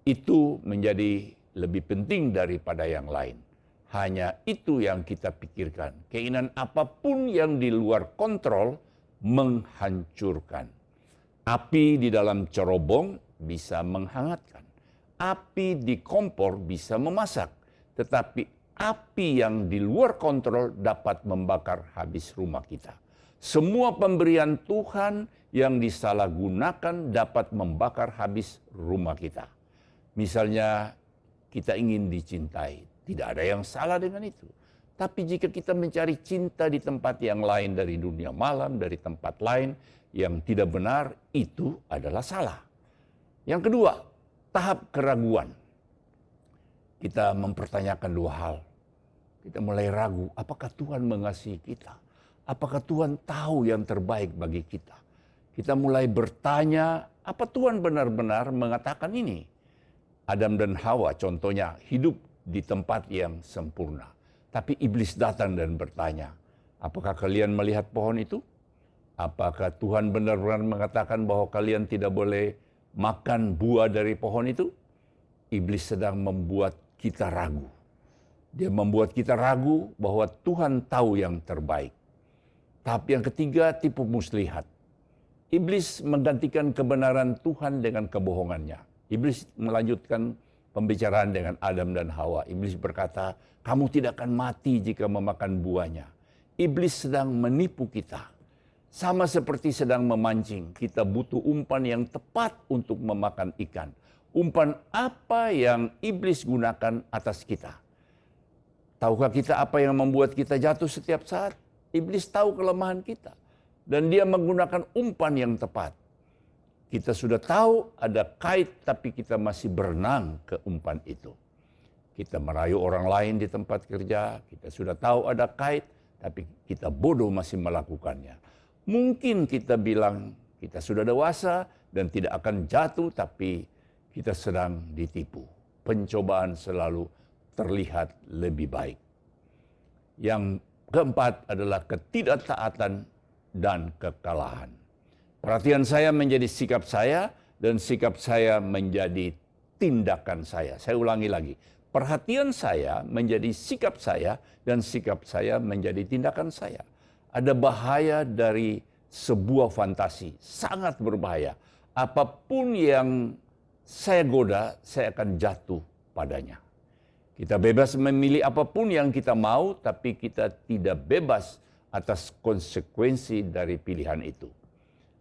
Itu menjadi lebih penting daripada yang lain. Hanya itu yang kita pikirkan. Keinginan apapun yang di luar kontrol menghancurkan. Api di dalam cerobong bisa menghangatkan. Api di kompor bisa memasak. Tetapi api yang di luar kontrol dapat membakar habis rumah kita. Semua pemberian Tuhan yang disalahgunakan dapat membakar habis rumah kita. Misalnya kita ingin dicintai, tidak ada yang salah dengan itu. Tapi jika kita mencari cinta di tempat yang lain dari dunia malam, dari tempat lain yang tidak benar, itu adalah salah. Yang kedua, tahap keraguan. Kita mempertanyakan dua hal. Kita mulai ragu, apakah Tuhan mengasihi kita? Apakah Tuhan tahu yang terbaik bagi kita? Kita mulai bertanya, apa Tuhan benar-benar mengatakan ini? Adam dan Hawa contohnya hidup di tempat yang sempurna. Tapi iblis datang dan bertanya, apakah kalian melihat pohon itu? Apakah Tuhan benar-benar mengatakan bahwa kalian tidak boleh makan buah dari pohon itu? Iblis sedang membuat kita ragu. Dia membuat kita ragu bahwa Tuhan tahu yang terbaik. Tahap yang ketiga, tipu muslihat. Iblis menggantikan kebenaran Tuhan dengan kebohongannya. Iblis melanjutkan pembicaraan dengan Adam dan Hawa. Iblis berkata, kamu tidak akan mati jika memakan buahnya. Iblis sedang menipu kita. Sama seperti sedang memancing, kita butuh umpan yang tepat untuk memakan ikan. Umpan apa yang iblis gunakan atas kita? Tahukah kita apa yang membuat kita jatuh setiap saat? Iblis tahu kelemahan kita. Dan dia menggunakan umpan yang tepat. Kita sudah tahu ada kait, tapi kita masih berenang ke umpan itu. Kita merayu orang lain di tempat kerja, kita sudah tahu ada kait, tapi kita bodoh masih melakukannya. Mungkin kita bilang kita sudah dewasa dan tidak akan jatuh, tapi kita sedang ditipu. Pencobaan selalu terlihat lebih baik. Yang keempat adalah ketidaktaatan dan kekalahan. Perhatian saya menjadi sikap saya dan sikap saya menjadi tindakan saya. Saya ulangi lagi. Perhatian saya menjadi sikap saya dan sikap saya menjadi tindakan saya. Ada bahaya dari sebuah fantasi, sangat berbahaya. Apapun yang saya goda, saya akan jatuh padanya. Kita bebas memilih apapun yang kita mau, tapi kita tidak bebas atas konsekuensi dari pilihan itu.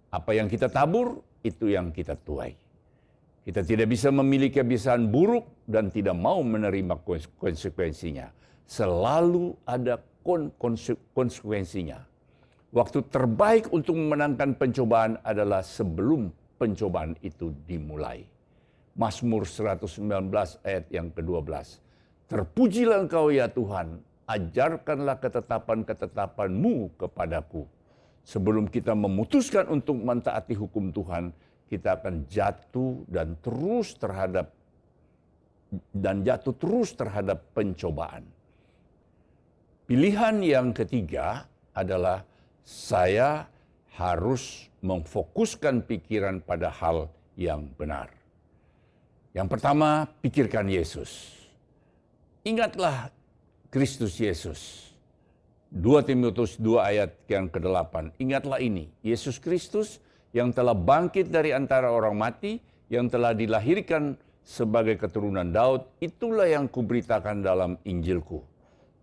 Apa yang kita tabur, itu yang kita tuai. Kita tidak bisa memilih kebiasaan buruk dan tidak mau menerima konsekuensinya. Selalu ada konsekuensinya. Waktu terbaik untuk memenangkan pencobaan adalah sebelum pencobaan itu dimulai. Mazmur 119 ayat yang ke-12. Terpujilah Engkau ya Tuhan, ajarkanlah ketetapan-ketetapan-Mu kepadaku. Sebelum kita memutuskan untuk mentaati hukum Tuhan, kita akan jatuh terus terhadap pencobaan. Pilihan yang ketiga adalah saya harus memfokuskan pikiran pada hal yang benar. Yang pertama, pikirkan Yesus. Ingatlah Kristus Yesus. 2 Timotius 2 ayat yang ke-8. Ingatlah ini, Yesus Kristus yang telah bangkit dari antara orang mati, yang telah dilahirkan sebagai keturunan Daud, itulah yang kuberitakan dalam Injilku.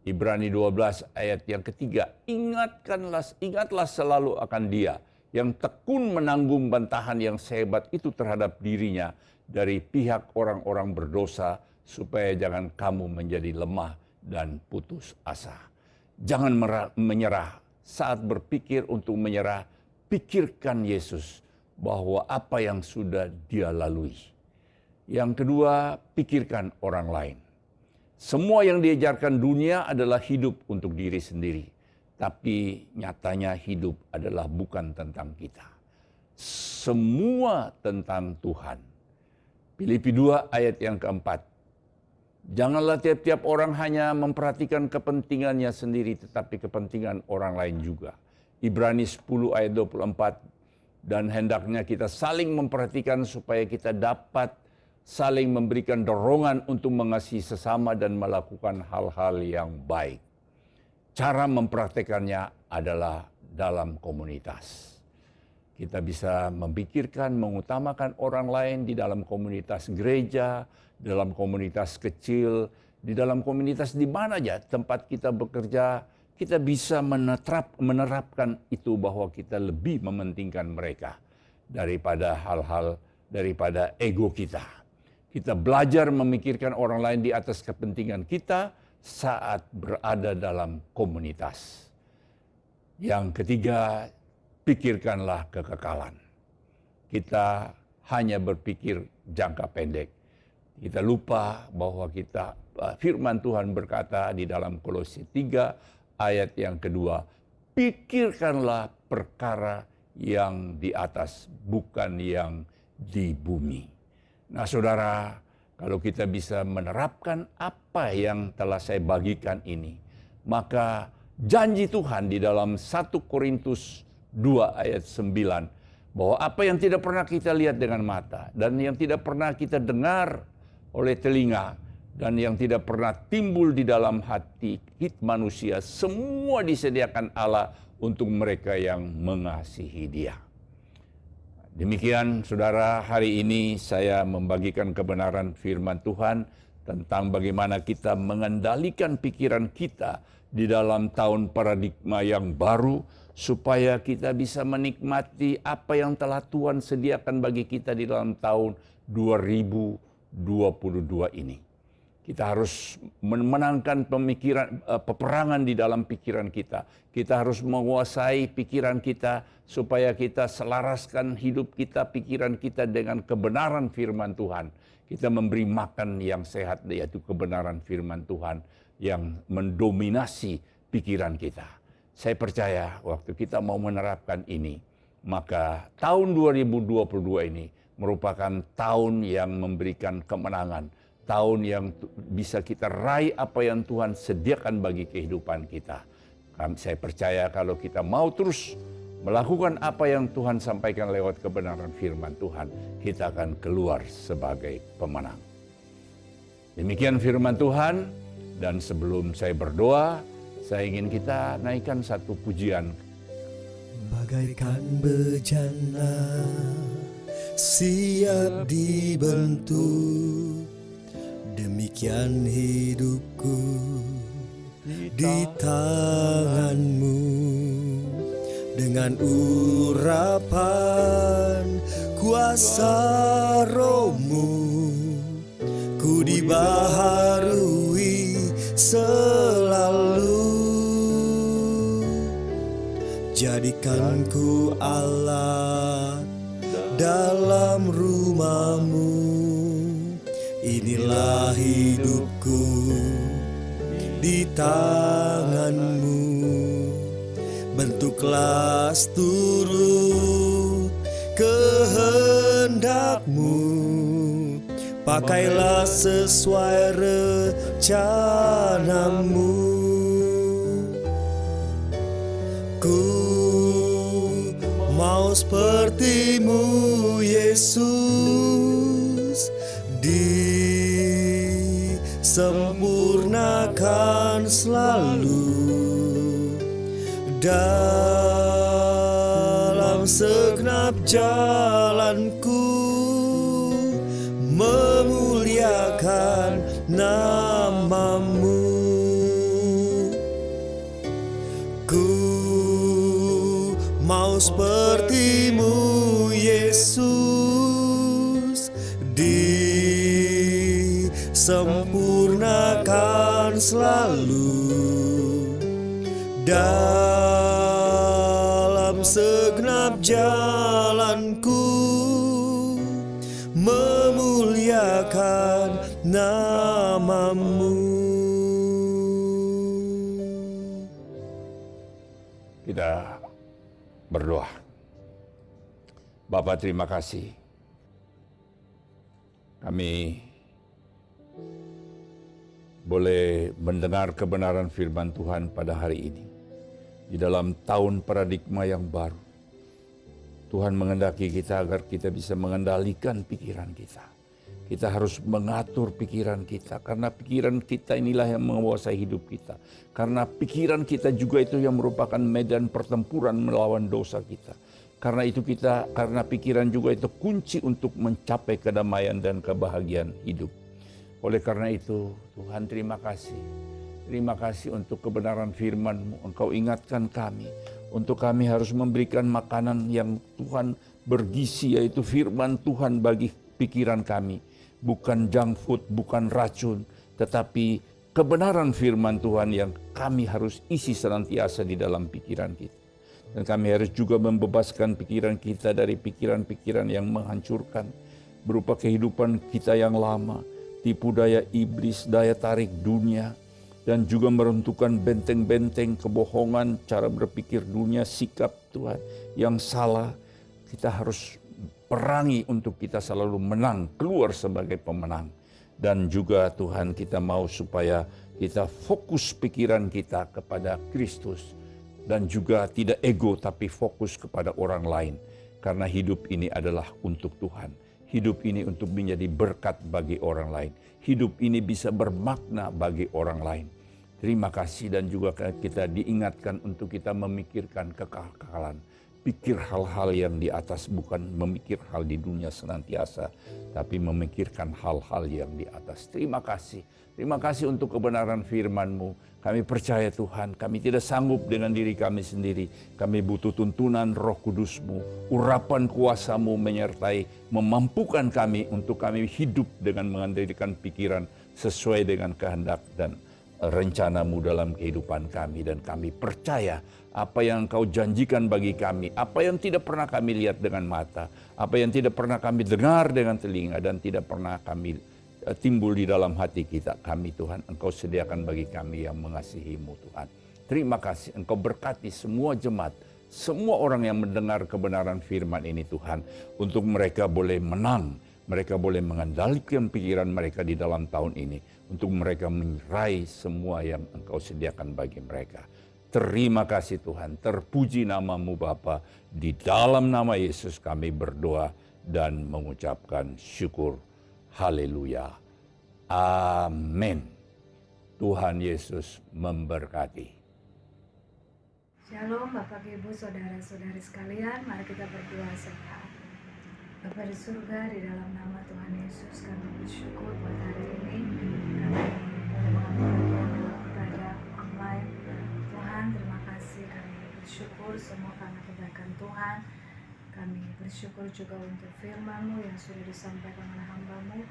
Ibrani 12 ayat yang ketiga, ingatlah selalu akan Dia yang tekun menanggung bantahan yang sehebat itu terhadap dirinya dari pihak orang-orang berdosa, supaya jangan kamu menjadi lemah dan putus asa. Jangan menyerah. Saat berpikir untuk menyerah, pikirkan Yesus bahwa apa yang sudah Dia lalui. Yang kedua, pikirkan orang lain. Semua yang diajarkan dunia adalah hidup untuk diri sendiri. Tapi nyatanya hidup adalah bukan tentang kita. Semua tentang Tuhan. Filipi 2 ayat yang keempat. Janganlah tiap-tiap orang hanya memperhatikan kepentingannya sendiri, tetapi kepentingan orang lain juga. Ibrani 10 ayat 24. Dan hendaknya kita saling memperhatikan supaya kita dapat saling memberikan dorongan untuk mengasihi sesama dan melakukan hal-hal yang baik. Cara mempraktekannya adalah dalam komunitas. Kita bisa memikirkan, mengutamakan orang lain di dalam komunitas gereja, dalam komunitas kecil, di dalam komunitas di mana aja tempat kita bekerja, kita bisa menerapkan itu bahwa kita lebih mementingkan mereka daripada daripada ego kita. Kita belajar memikirkan orang lain di atas kepentingan kita saat berada dalam komunitas. Yang ketiga, pikirkanlah kekekalan. Kita hanya berpikir jangka pendek. Kita lupa bahwa firman Tuhan berkata di dalam Kolose 3 ayat yang kedua, pikirkanlah perkara yang di atas, bukan yang di bumi. Nah saudara, kalau kita bisa menerapkan apa yang telah saya bagikan ini, maka janji Tuhan di dalam 1 Korintus 2 ayat 9, bahwa apa yang tidak pernah kita lihat dengan mata, dan yang tidak pernah kita dengar oleh telinga, dan yang tidak pernah timbul di dalam hati manusia, semua disediakan Allah untuk mereka yang mengasihi Dia. Demikian saudara, hari ini saya membagikan kebenaran firman Tuhan tentang bagaimana kita mengendalikan pikiran kita di dalam tahun paradigma yang baru, supaya kita bisa menikmati apa yang telah Tuhan sediakan bagi kita di dalam tahun 2022 ini. Kita harus memenangkan peperangan di dalam pikiran kita. Kita harus menguasai pikiran kita supaya kita selaraskan hidup kita, pikiran kita dengan kebenaran firman Tuhan. Kita memberi makan yang sehat, yaitu kebenaran firman Tuhan yang mendominasi pikiran kita. Saya percaya waktu kita mau menerapkan ini, maka tahun 2022 ini merupakan tahun yang memberikan kemenangan. Tahun yang bisa kita raih apa yang Tuhan sediakan bagi kehidupan kita. Saya percaya kalau kita mau terus melakukan apa yang Tuhan sampaikan lewat kebenaran firman Tuhan, kita akan keluar sebagai pemenang. Demikian firman Tuhan, dan sebelum saya berdoa, saya ingin kita naikkan satu pujian. Bagaikan bejana siap dibentuk, demikian hidupku di tangan-Mu. Dengan urapan kuasa Roh-Mu, ku dibaharui selalu. Jadikan ku alat dalam rumah-Mu. Inilah hidupku, di tanganmu. Bentuklah turut kehendakmu, pakailah sesuai rencanamu. Ku mau sepertimu Yesus, disempurnakan selalu dalam segenap jalanku, memuliakan namamu. Ku mau sepertimu Yesus, disempurnakan selalu dalam segenap jalanku, memuliakan namamu. Kita berdoa. Bapa, terima kasih. Kami boleh mendengar kebenaran firman Tuhan pada hari ini. Di dalam tahun paradigma yang baru, Tuhan menghendaki kita agar kita bisa mengendalikan pikiran kita. Kita harus mengatur pikiran kita, karena pikiran kita inilah yang menguasai hidup kita. Karena pikiran kita juga itu yang merupakan medan pertempuran melawan dosa kita. Karena pikiran juga itu kunci untuk mencapai kedamaian dan kebahagiaan hidup. Oleh karena itu, Tuhan terima kasih. Terima kasih untuk kebenaran firman-Mu. Engkau ingatkan kami, untuk kami harus memberikan makanan yang Tuhan bergizi, yaitu firman Tuhan bagi pikiran kami. Bukan junk food, bukan racun, tetapi kebenaran firman Tuhan yang kami harus isi senantiasa di dalam pikiran kita. Dan kami harus juga membebaskan pikiran kita dari pikiran-pikiran yang menghancurkan, berupa kehidupan kita yang lama, tipu daya iblis, daya tarik dunia, dan juga meruntuhkan benteng-benteng kebohongan, cara berpikir dunia, sikap Tuhan yang salah. Kita harus perangi untuk kita selalu menang, keluar sebagai pemenang. Dan juga Tuhan, kita mau supaya kita fokus pikiran kita kepada Kristus. Dan juga tidak ego, tapi fokus kepada orang lain. Karena hidup ini adalah untuk Tuhan. Hidup ini untuk menjadi berkat bagi orang lain. Hidup ini bisa bermakna bagi orang lain. Terima kasih, dan juga kita diingatkan untuk kita memikirkan kekekalan. Pikir hal-hal yang di atas, bukan memikir hal di dunia senantiasa, tapi memikirkan hal-hal yang di atas. Terima kasih. Terima kasih untuk kebenaran firman-Mu. Kami percaya Tuhan, kami tidak sanggup dengan diri kami sendiri. Kami butuh tuntunan Roh Kudus-Mu, urapan kuasa-Mu menyertai, memampukan kami untuk kami hidup dengan mengendalikan pikiran sesuai dengan kehendak dan rencana-Mu dalam kehidupan kami. Dan kami percaya apa yang Engkau janjikan bagi kami, apa yang tidak pernah kami lihat dengan mata, apa yang tidak pernah kami dengar dengan telinga, dan tidak pernah kami timbul di dalam hati kita. Kami Tuhan, Engkau sediakan bagi kami yang mengasihi-Mu Tuhan. Terima kasih, Engkau berkati semua jemaat, semua orang yang mendengar kebenaran firman ini Tuhan, untuk mereka boleh menang, mereka boleh mengendalikan pikiran mereka di dalam tahun ini, untuk mereka meraih semua yang Engkau sediakan bagi mereka. Terima kasih Tuhan, terpuji nama-Mu Bapa. Di dalam nama Yesus kami berdoa dan mengucapkan syukur. Haleluya. Amin. Tuhan Yesus memberkati. Shalom Bapak Ibu Saudara-saudari sekalian, mari kita berdoa sama. Bapa di surga, di dalam nama Tuhan Yesus kami bersyukur buat hari ini. Kami boleh mengambil bagian dalam ibadah online. Tuhan, terima kasih, kami bersyukur semua karena kebaikan Tuhan. Kami bersyukur juga untuk firman-Mu yang sudah disampaikan oleh hamba-Mu.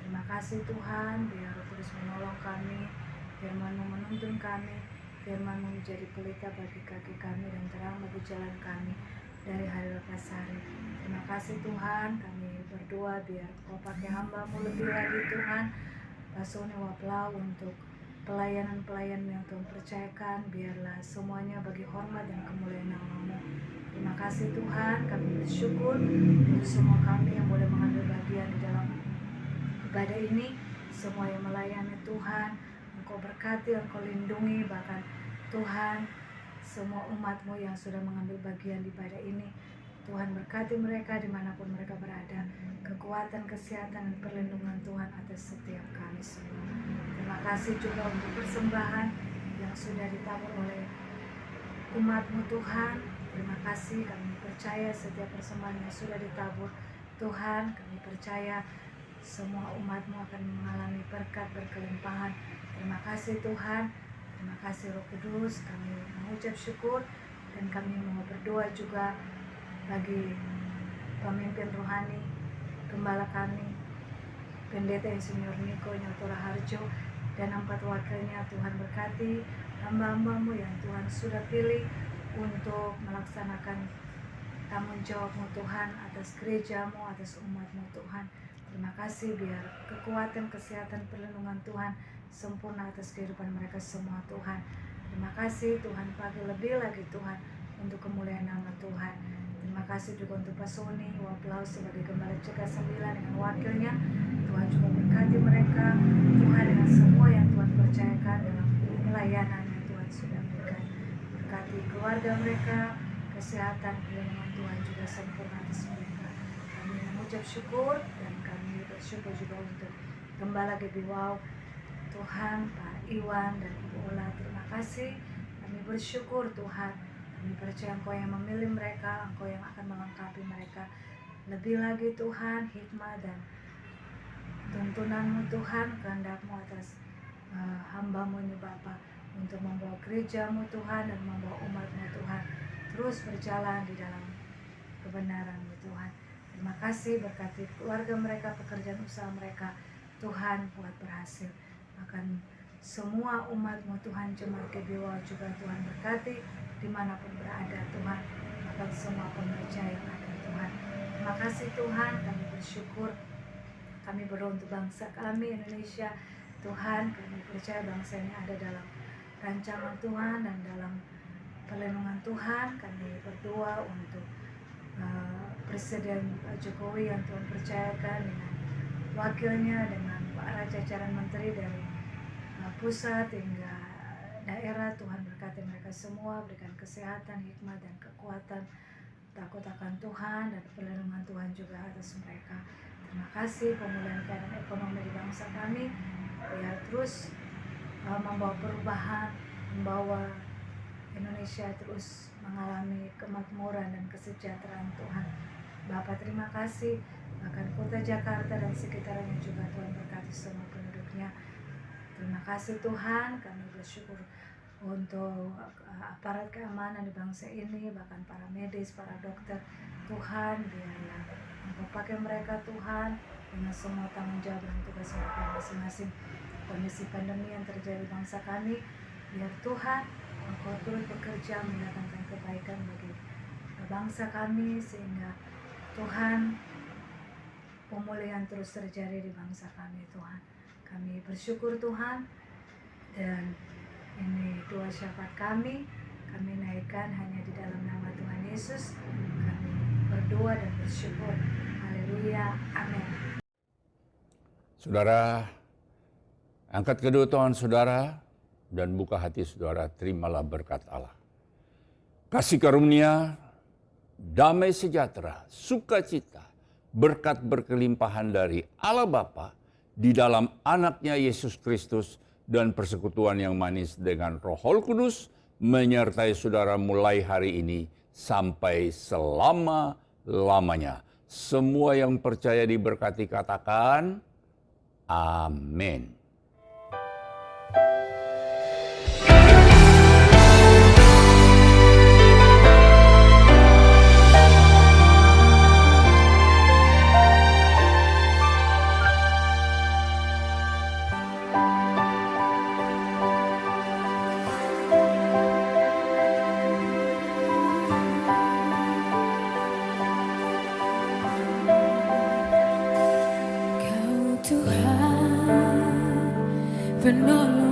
Terima kasih Tuhan, biar Roh Kudus menolong kami, firman-Mu menuntun kami, firman-Mu menjadi pelita bagi kaki kami dan terang bagi jalan kami dari hari lepas hari. Terima kasih Tuhan, kami berdoa biar Kau pakai hamba-Mu lebih lagi Tuhan, Pasone Waplau untuk pelayanan-pelayan yang Tuhan percayakan, biarlah semuanya bagi hormat dan kemuliaan nama-Mu. Terima kasih Tuhan, kami bersyukur untuk semua kami yang boleh mengambil bagian di dalam ibadah ini, semua yang melayani Tuhan, Engkau berkati, Engkau lindungi, bahkan Tuhan, semua umat-Mu yang sudah mengambil bagian di ibadah ini, Tuhan berkati mereka dimanapun mereka berada, kekuatan, kesehatan, dan perlindungan Tuhan atas setiap kami semua. Terima kasih juga untuk persembahan yang sudah ditabur oleh umat-Mu Tuhan. Terima kasih, kami percaya setiap persembahan yang sudah ditabur Tuhan, kami percaya semua umat-Mu akan mengalami berkat berkelimpahan. Terima kasih Tuhan, terima kasih Roh Kudus, kami mengucap syukur dan kami mau berdoa juga bagi pemimpin rohani, gembala kami, Pendeta Insinyur Niko Nyoto Raharjo, dan 4 wakilnya. Tuhan berkati hamba-hamba-Mu yang Tuhan sudah pilih untuk melaksanakan tanggung jawab-Mu Tuhan atas gereja-Mu, atas umat-Mu Tuhan. Terima kasih, biar kekuatan, kesehatan, perlindungan Tuhan sempurna atas kehidupan mereka semua Tuhan. Terima kasih Tuhan, pakai lebih lagi Tuhan untuk kemuliaan nama Tuhan. Terima kasih juga untuk Pak Sony Waplaus sebagai Gembala CK 9 dengan wakilnya. Tuhan juga berkati mereka, Tuhan, dengan semua yang Tuhan percayakan dalam pelayanan yang Tuhan sudah berikan. Berkati keluarga mereka, kesehatan, perlindungan Tuhan juga sempurna atas mereka. Kami mengucap syukur dan kami bersyukur juga untuk Gembala GB Wow, Tuhan, Pak Iwan dan Ibu Ola. Terima kasih, kami bersyukur Tuhan. Kami percaya Engkau yang memilih mereka, Engkau yang akan melengkapi mereka. Lebih lagi Tuhan, hikmat dan tuntunan-Mu Tuhan, kehendak-Mu atas hamba-Mu ini Bapa, untuk membawa gereja-Mu Tuhan dan membawa umat-Mu Tuhan terus berjalan di dalam kebenaran-Mu Tuhan. Terima kasih, berkati keluarga mereka, pekerjaan usaha mereka, Tuhan buat berhasil. Bahkan semua umat-Mu Tuhan, jemaat GBW juga Tuhan berkati dimanapun berada Tuhan, bahkan semua pekerja yang ada Tuhan. Terima kasih Tuhan, kami bersyukur, kami berdoa untuk bangsa kami Indonesia Tuhan. Kami percaya bangsa ini ada dalam rancangan Tuhan dan dalam perlindungan Tuhan. Kami berdoa untuk Presiden Jokowi yang Tuhan percayakan dengan wakilnya, dengan para jajaran menteri dari pusat hingga daerah. Tuhan berkati mereka semua, berikan kesehatan, hikmat dan kekuatan, takut akan Tuhan, dan perlindungan Tuhan juga atas mereka. Terima kasih, pemulihan keadaan ekonomi di bangsa kami biar terus membawa perubahan, membawa Indonesia terus mengalami kemakmuran dan kesejahteraan Tuhan. Bapak terima kasih, bahkan kota Jakarta dan sekitarnya juga Tuhan berkati semua penduduknya. Terima kasih Tuhan, kami bersyukur untuk aparat keamanan di bangsa ini, bahkan para medis, para dokter. Tuhan, biarlah Engkau pakai mereka Tuhan dengan semua tanggung jawab dan tugas mereka masing-masing. Kondisi pandemi yang terjadi di bangsa kami, biar Tuhan Engkau turut bekerja mendatangkan kebaikan bagi bangsa kami, sehingga Tuhan pemulihan terus terjadi di bangsa kami Tuhan. Kami bersyukur Tuhan, dan ini doa syafaat kami naikkan hanya di dalam nama Tuhan Yesus. Kami berdoa dan bersyukur. Haleluya, amin. Saudara, angkat kedua tangan saudara dan buka hati saudara, terimalah berkat Allah. Kasih karunia, damai sejahtera, sukacita, berkat berkelimpahan dari Allah Bapa di dalam anaknya Yesus Kristus, dan persekutuan yang manis dengan Roh Kudus menyertai saudara mulai hari ini sampai selama-lamanya. Semua yang percaya diberkati katakan amin. Kau Tuhan penolong